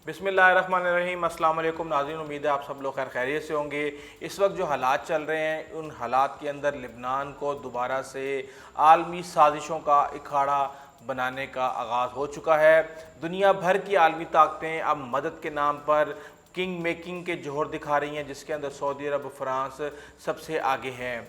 بسم اللہ الرحمن الرحیم۔ السلام علیکم ناظرین، امید ہے آپ سب لوگ خیر خیریت سے ہوں گے۔ اس وقت جو حالات چل رہے ہیں ان حالات کے اندر لبنان کو دوبارہ سے عالمی سازشوں کا اکھاڑا بنانے کا آغاز ہو چکا ہے۔ دنیا بھر کی عالمی طاقتیں اب مدد کے نام پر کنگ میکنگ کے جوہر دکھا رہی ہیں، جس کے اندر سعودی عرب، فرانس سب سے آگے ہیں۔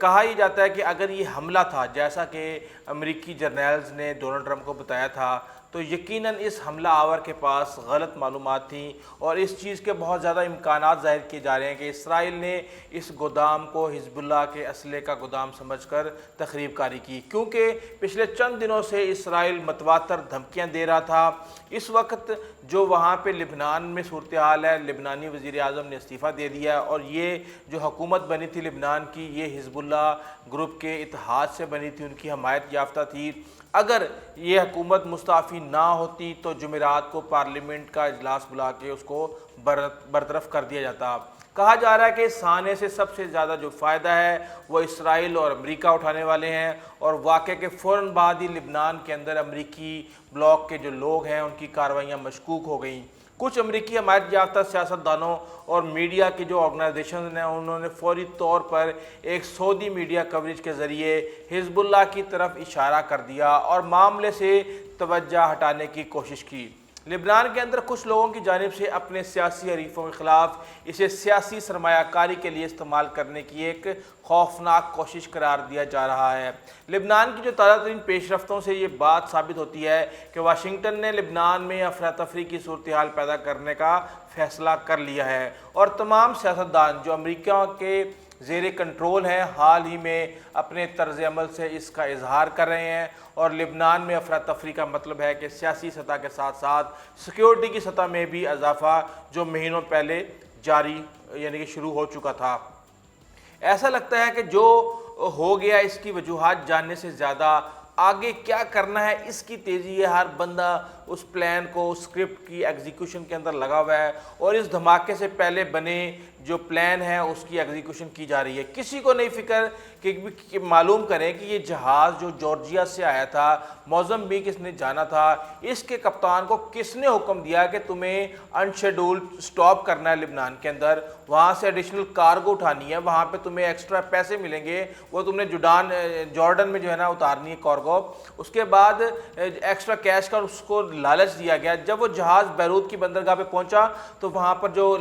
کہا ہی جاتا ہے کہ اگر یہ حملہ تھا جیسا کہ امریکی جرنیلز نے ڈونلڈ ٹرمپ کو بتایا تھا تو یقیناً اس حملہ آور کے پاس غلط معلومات تھیں، اور اس چیز کے بہت زیادہ امکانات ظاہر کیے جا رہے ہیں کہ اسرائیل نے اس گودام کو حزب اللہ کے اسلحے کا گودام سمجھ کر تخریب کاری کی، کیونکہ پچھلے چند دنوں سے اسرائیل متواتر دھمکیاں دے رہا تھا۔ اس وقت جو وہاں پہ لبنان میں صورتحال ہے، لبنانی وزیر اعظم نے استعفیٰ دے دیا، اور یہ جو حکومت بنی تھی لبنان کی، یہ حزب اللہ گروپ کے اتحاد سے بنی تھی، ان کی حمایت یافتہ تھی۔ اگر یہ حکومت مستعفی نہ ہوتی تو جمعرات کو پارلیمنٹ کا اجلاس بلا کے اس کو برطرف کر دیا جاتا۔ کہا جا رہا ہے کہ اس سانے سے سب سے زیادہ جو فائدہ ہے وہ اسرائیل اور امریکہ اٹھانے والے ہیں، اور واقعے کے فوراً بعد ہی لبنان کے اندر امریکی بلاک کے جو لوگ ہیں ان کی کارروائیاں مشکوک ہو گئیں۔ کچھ امریکی حمایت یافتہ سیاستدانوں اور میڈیا کی جو آرگنائزیشنز ہیں انہوں نے فوری طور پر ایک سعودی میڈیا کوریج کے ذریعے حزب اللہ کی طرف اشارہ کر دیا اور معاملے سے توجہ ہٹانے کی کوشش کی۔ لبنان کے اندر کچھ لوگوں کی جانب سے اپنے سیاسی حریفوں کے خلاف اسے سیاسی سرمایہ کاری کے لیے استعمال کرنے کی ایک خوفناک کوشش قرار دیا جا رہا ہے۔ لبنان کی جو تازہ ترین پیش رفتوں سے یہ بات ثابت ہوتی ہے کہ واشنگٹن نے لبنان میں افراتفری کی صورتحال پیدا کرنے کا فیصلہ کر لیا ہے، اور تمام سیاستدان جو امریکہ کے زیر کنٹرول ہیں حال ہی میں اپنے طرز عمل سے اس کا اظہار کر رہے ہیں، اور لبنان میں افراتفری کا مطلب ہے کہ سیاسی سطح کے ساتھ ساتھ سیکیورٹی کی سطح میں بھی اضافہ جو مہینوں پہلے جاری یعنی کہ شروع ہو چکا تھا۔ ایسا لگتا ہے کہ جو ہو گیا اس کی وجوہات جاننے سے زیادہ آگے کیا کرنا ہے اس کی تیزی ہے۔ ہر بندہ اس پلان کو، اسکرپٹ کی ایگزیکیوشن کے اندر لگا ہوا ہے، اور اس دھماکے سے پہلے بنے جو پلان ہے اس کی ایگزیکیوشن کی جا رہی ہے۔ کسی کو نہیں فکر کہ معلوم کریں کہ یہ جہاز جو جارجیا سے آیا تھا، موزمبیق اس نے جانا تھا، اس کے کپتان کو کس نے حکم دیا کہ تمہیں ان شیڈول سٹاپ کرنا ہے لبنان کے اندر، وہاں سے ایڈیشنل کارگو اٹھانی ہے، وہاں پہ تمہیں ایکسٹرا پیسے ملیں گے، وہ تم نے جارڈن میں جو ہے نا اتارنی ہے کارگو، اس کے بعد ایکسٹرا کیش کا اس کو لالچ دیا گیا۔ جب وہ جہاز بیروت کی بندرگاہ پہ پہنچا تو وہاں پر جو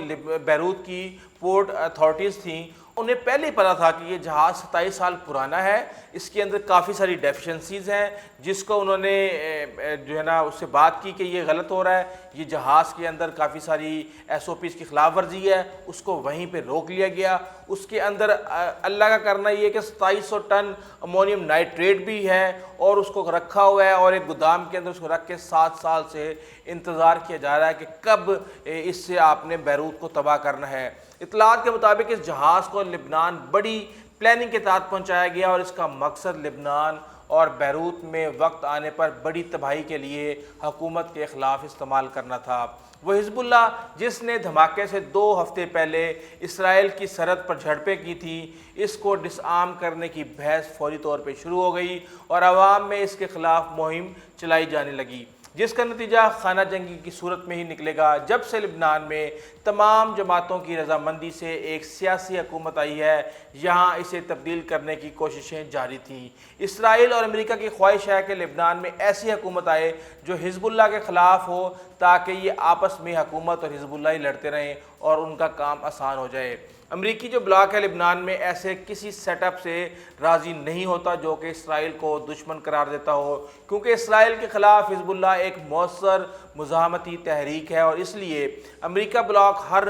بیروت کی پورٹ اتھارٹیز تھیں انہیں پہلے ہی پتا تھا کہ یہ جہاز 27 سال پرانا ہے، اس کے اندر کافی ساری ڈیفیشنسیز ہیں، جس کو انہوں نے جو ہے نا اس سے بات کی کہ یہ غلط ہو رہا ہے، یہ جہاز کے اندر کافی ساری SOPs کی خلاف ورزی ہے، اس کو وہیں پہ روک لیا گیا۔ اس کے اندر اللہ کا کرنا یہ کہ 2700 ٹن امونیم نائٹریٹ بھی ہے، اور اس کو رکھا ہوا ہے، اور ایک گودام کے اندر اس کو رکھ کے 7 سال سے انتظار کیا جا رہا ہے کہ کب اس سے آپ نے بیروت کو تباہ کرنا ہے۔ اطلاعات کے مطابق اس جہاز کو لبنان بڑی پلاننگ کے تحت پہنچایا گیا، اور اس کا مقصد لبنان اور بیروت میں وقت آنے پر بڑی تباہی کے لیے حکومت کے خلاف استعمال کرنا تھا۔ وہ حزب اللہ جس نے دھماکے سے 2 ہفتے پہلے اسرائیل کی سرحد پر جھڑپیں کی تھی، اس کو ڈس آرم کرنے کی بحث فوری طور پہ شروع ہو گئی، اور عوام میں اس کے خلاف مہم چلائی جانے لگی، جس کا نتیجہ خانہ جنگی کی صورت میں ہی نکلے گا۔ جب سے لبنان میں تمام جماعتوں کی رضامندی سے ایک سیاسی حکومت آئی ہے، یہاں اسے تبدیل کرنے کی کوششیں جاری تھیں۔ اسرائیل اور امریکہ کی خواہش ہے کہ لبنان میں ایسی حکومت آئے جو حزب اللہ کے خلاف ہو، تاکہ یہ آپس میں حکومت اور حزب اللہ ہی لڑتے رہیں اور ان کا کام آسان ہو جائے۔ امریکی جو بلاک ہے لبنان میں ایسے کسی سیٹ اپ سے راضی نہیں ہوتا جو کہ اسرائیل کو دشمن قرار دیتا ہو، کیونکہ اسرائیل کے خلاف حزب اللہ ایک مؤثر مزاحمتی تحریک ہے، اور اس لیے امریکہ بلاک ہر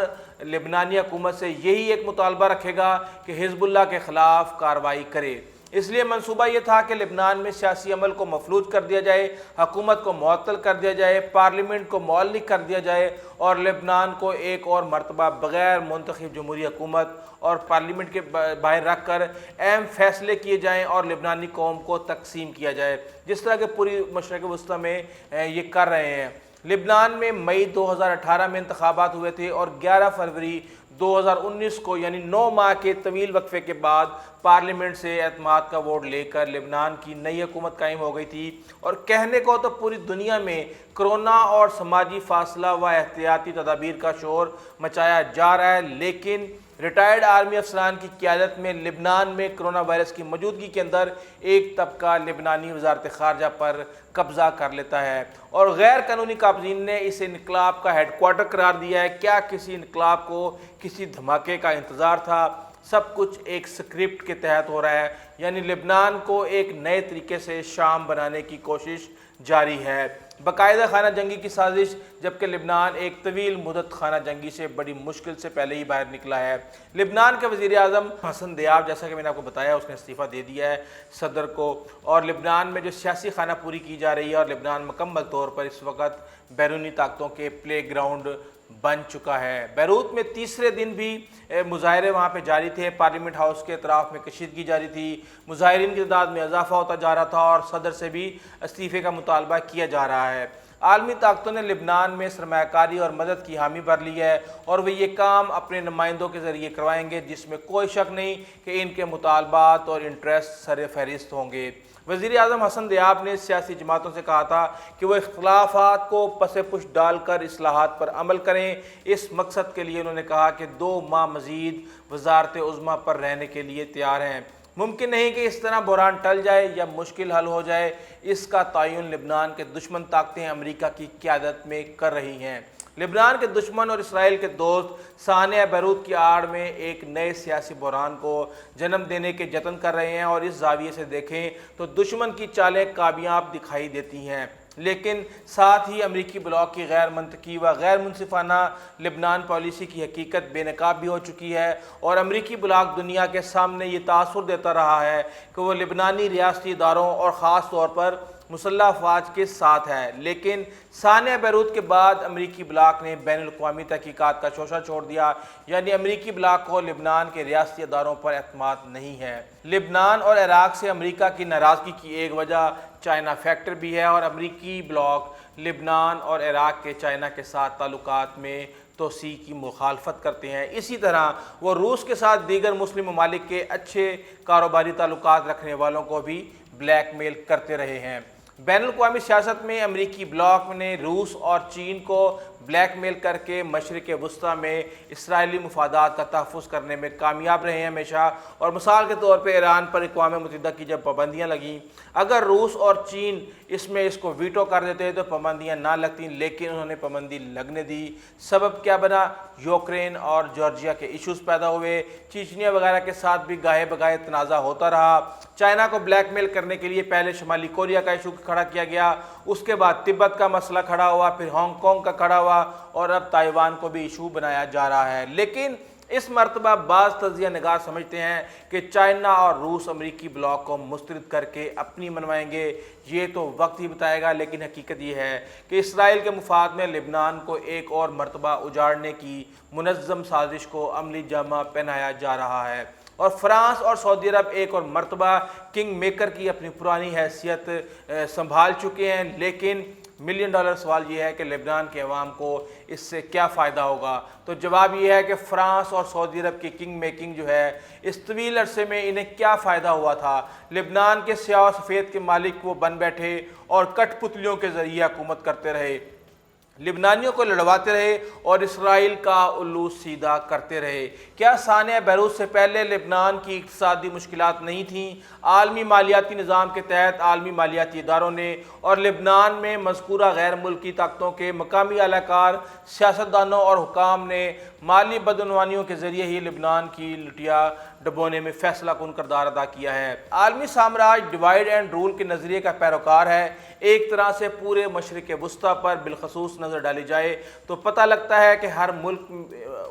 لبنانی حکومت سے یہی ایک مطالبہ رکھے گا کہ حزب اللہ کے خلاف کارروائی کرے۔ اس لیے منصوبہ یہ تھا کہ لبنان میں سیاسی عمل کو مفلوج کر دیا جائے، حکومت کو معطل کر دیا جائے، پارلیمنٹ کو معلق کر دیا جائے، اور لبنان کو ایک اور مرتبہ بغیر منتخب جمہوری حکومت اور پارلیمنٹ کے باہر رکھ کر اہم فیصلے کیے جائیں اور لبنانی قوم کو تقسیم کیا جائے، جس طرح کہ پوری مشرق وسطیٰ میں یہ کر رہے ہیں۔ لبنان میں مئی 2018 میں انتخابات ہوئے تھے اور 11 فروری 2019 کو یعنی 9 ماہ کے طویل وقفے کے بعد پارلیمنٹ سے اعتماد کا ووٹ لے کر لبنان کی نئی حکومت قائم ہو گئی تھی۔ اور کہنے کو تو پوری دنیا میں کرونا اور سماجی فاصلہ و احتیاطی تدابیر کا شور مچایا جا رہا ہے، لیکن ریٹائرڈ آرمی افسران کی قیادت میں لبنان میں کرونا وائرس کی موجودگی کے اندر ایک طبقہ لبنانی وزارت خارجہ پر قبضہ کر لیتا ہے اور غیر قانونی قابضین نے اسے انقلاب کا ہیڈ کوارٹر قرار دیا ہے۔ کیا کسی انقلاب کو کسی دھماکے کا انتظار تھا؟ سب کچھ ایک سکرپٹ کے تحت ہو رہا ہے، یعنی لبنان کو ایک نئے طریقے سے شام بنانے کی کوشش جاری ہے، باقاعدہ خانہ جنگی کی سازش، جبکہ لبنان ایک طویل مدت خانہ جنگی سے بڑی مشکل سے پہلے ہی باہر نکلا ہے۔ لبنان کے وزیر اعظم حسن دیاب، جیسا کہ میں نے آپ کو بتایا، اس نے استعفیٰ دے دیا ہے صدر کو، اور لبنان میں جو سیاسی خانہ پوری کی جا رہی ہے اور لبنان مکمل طور پر اس وقت بیرونی طاقتوں کے پلے گراؤنڈ بن چکا ہے۔ بیروت میں تیسرے دن بھی مظاہرے وہاں پہ جاری تھے، پارلیمنٹ ہاؤس کے اطراف میں کشیدگی جاری تھی، مظاہرین کی تعداد میں اضافہ ہوتا جا رہا تھا اور صدر سے بھی استعفے کا مطالبہ کیا جا رہا ہے۔ عالمی طاقتوں نے لبنان میں سرمایہ کاری اور مدد کی حامی بھر لی ہے اور وہ یہ کام اپنے نمائندوں کے ذریعے کروائیں گے، جس میں کوئی شک نہیں کہ ان کے مطالبات اور انٹرسٹ سر فہرست ہوں گے۔ وزیر اعظم حسن دیاب نے سیاسی جماعتوں سے کہا تھا کہ وہ اختلافات کو پس پش ڈال کر اصلاحات پر عمل کریں۔ اس مقصد کے لیے انہوں نے کہا کہ 2 ماہ مزید وزارت عظمیٰ پر رہنے کے لیے تیار ہیں۔ ممکن نہیں کہ اس طرح بحران ٹل جائے یا مشکل حل ہو جائے، اس کا تعین لبنان کے دشمن طاقتیں امریکہ کی قیادت میں کر رہی ہیں۔ لبنان کے دشمن اور اسرائیل کے دوست سانحہ بیروت کی آڑ میں ایک نئے سیاسی بحران کو جنم دینے کے جتن کر رہے ہیں، اور اس زاویے سے دیکھیں تو دشمن کی چالیں کامیاب دکھائی دیتی ہیں، لیکن ساتھ ہی امریکی بلاک کی غیر منطقی و غیر منصفانہ لبنان پالیسی کی حقیقت بے نقاب بھی ہو چکی ہے، اور امریکی بلاک دنیا کے سامنے یہ تاثر دیتا رہا ہے کہ وہ لبنانی ریاستی اداروں اور خاص طور پر مسلح افواج کے ساتھ ہے۔ لیکن سانحہ بیروت کے بعد امریکی بلاک نے بین الاقوامی تحقیقات کا شوشہ چھوڑ دیا، یعنی امریکی بلاک کو لبنان کے ریاستی اداروں پر اعتماد نہیں ہے۔ لبنان اور عراق سے امریکہ کی ناراضگی کی ایک وجہ چائنا فیکٹر بھی ہے، اور امریکی بلاک لبنان اور عراق کے چائنا کے ساتھ تعلقات میں توسیع کی مخالفت کرتے ہیں۔ اسی طرح وہ روس کے ساتھ دیگر مسلم ممالک کے اچھے کاروباری تعلقات رکھنے والوں کو بھی بلیک میل کرتے رہے ہیں۔ بین الاقوامی سیاست میں امریکی بلاک نے روس اور چین کو بلیک میل کر کے مشرق وسطیٰ میں اسرائیلی مفادات کا تحفظ کرنے میں کامیاب رہے ہیں ہمیشہ، اور مثال کے طور پہ ایران پر اقوام متحدہ کی جب پابندیاں لگیں، اگر روس اور چین اس کو ویٹو کر دیتے تو پابندیاں نہ لگتیں، لیکن انہوں نے پابندی لگنے دی۔ سبب کیا بنا؟ یوکرین اور جارجیا کے ایشوز پیدا ہوئے، چیچنیا وغیرہ کے ساتھ بھی گاہے بگاہے تنازع ہوتا رہا۔ چائنا کو بلیک میل کرنے کے لیے پہلے شمالی کوریا کا ایشو کھڑا کیا گیا، اس کے بعد تبت کا مسئلہ کھڑا ہوا، پھر ہانگ کانگ کا کھڑا ہوا، اور اب تائیوان کو بھی ایشو بنایا جا رہا ہے۔ لیکن اس مرتبہ بعض تجزیہ نگار سمجھتے ہیں کہ چائنا اور روس امریکی بلاک کو مسترد کر کے اپنی منوائیں گے۔ یہ تو وقت ہی بتائے گا، لیکن حقیقت یہ ہے کہ اسرائیل کے مفاد میں لبنان کو ایک اور مرتبہ اجاڑنے کی منظم سازش کو عملی جامہ پہنایا جا رہا ہے، اور فرانس اور سعودی عرب ایک اور مرتبہ کنگ میکر کی اپنی پرانی حیثیت سنبھال چکے ہیں۔ لیکن $1,000,000 سوال یہ ہے کہ لبنان کے عوام کو اس سے کیا فائدہ ہوگا؟ تو جواب یہ ہے کہ فرانس اور سعودی عرب کی کنگ میکنگ جو ہے، اس طویل عرصے میں انہیں کیا فائدہ ہوا تھا؟ لبنان کے سیاہ و سفید کے مالک وہ بن بیٹھے اور کٹ پتلیوں کے ذریعے حکومت کرتے رہے، لبنانیوں کو لڑواتے رہے اور اسرائیل کا الو سیدھا کرتے رہے۔ کیا سانحہ بیروت سے پہلے لبنان کی اقتصادی مشکلات نہیں تھیں؟ عالمی مالیاتی نظام کے تحت عالمی مالیاتی اداروں نے اور لبنان میں مذکورہ غیر ملکی طاقتوں کے مقامی اعلی کار، سیاستدانوں اور حکام نے مالی بدعنوانیوں کے ذریعے ہی لبنان کی لٹیا ڈبونے میں فیصلہ کن کردار ادا کیا ہے۔ عالمی سامراج ڈیوائیڈ اینڈ رول کے نظریے کا پیروکار ہے۔ ایک طرح سے پورے مشرق وسطیٰ پر بالخصوص نظر ڈالی جائے تو پتہ لگتا ہے کہ ہر ملک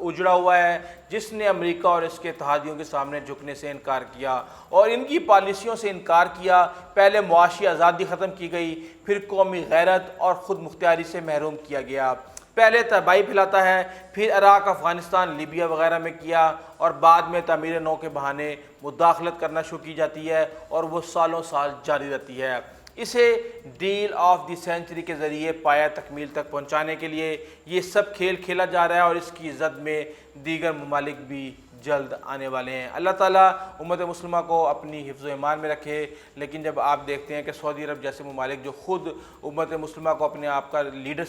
اجڑا ہوا ہے جس نے امریکہ اور اس کے اتحادیوں کے سامنے جھکنے سے انکار کیا اور ان کی پالیسیوں سے انکار کیا۔ پہلے معاشی آزادی ختم کی گئی، پھر قومی غیرت اور خود مختاری سے محروم کیا گیا۔ پہلے تباہی پھیلاتا ہے، پھر عراق، افغانستان، لیبیا وغیرہ میں کیا، اور بعد میں تعمیر نو کے بہانے مداخلت کرنا شروع کی جاتی ہے، اور وہ سالوں سال جاری رہتی ہے۔ اسے ڈیل آف دی سینچری کے ذریعے پایہ تکمیل تک پہنچانے کے لیے یہ سب کھیل کھیلا جا رہا ہے، اور اس کی زد میں دیگر ممالک بھی جلد آنے والے ہیں۔ اللہ تعالیٰ امت مسلمہ کو اپنی حفظ و ایمان میں رکھے۔ لیکن جب آپ دیکھتے ہیں کہ سعودی عرب جیسے ممالک جو خود امت مسلمہ کو اپنے آپ کا لیڈر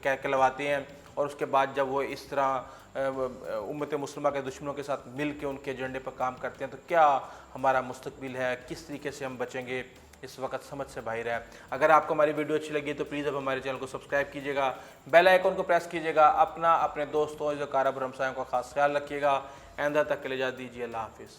کہلواتے ہیں، اور اس کے بعد جب وہ اس طرح امت مسلمہ کے دشمنوں کے ساتھ مل کے ان کے ایجنڈے پر کام کرتے ہیں، تو کیا ہمارا مستقبل ہے، کس طریقے سے ہم بچیں گے، اس وقت سمجھ سے باہر ہے۔ اگر آپ کو ہماری ویڈیو اچھی لگی تو پلیز اب ہمارے چینل کو سبسکرائب کیجیے گا، بیل آئیکن کو پریس کیجیے گا، اپنے دوستوں، اقارب اور ہمسایوں کا خاص خیال رکھیے گا۔ آئندہ تک کے لیے اجازت دیجیے، اللہ حافظ۔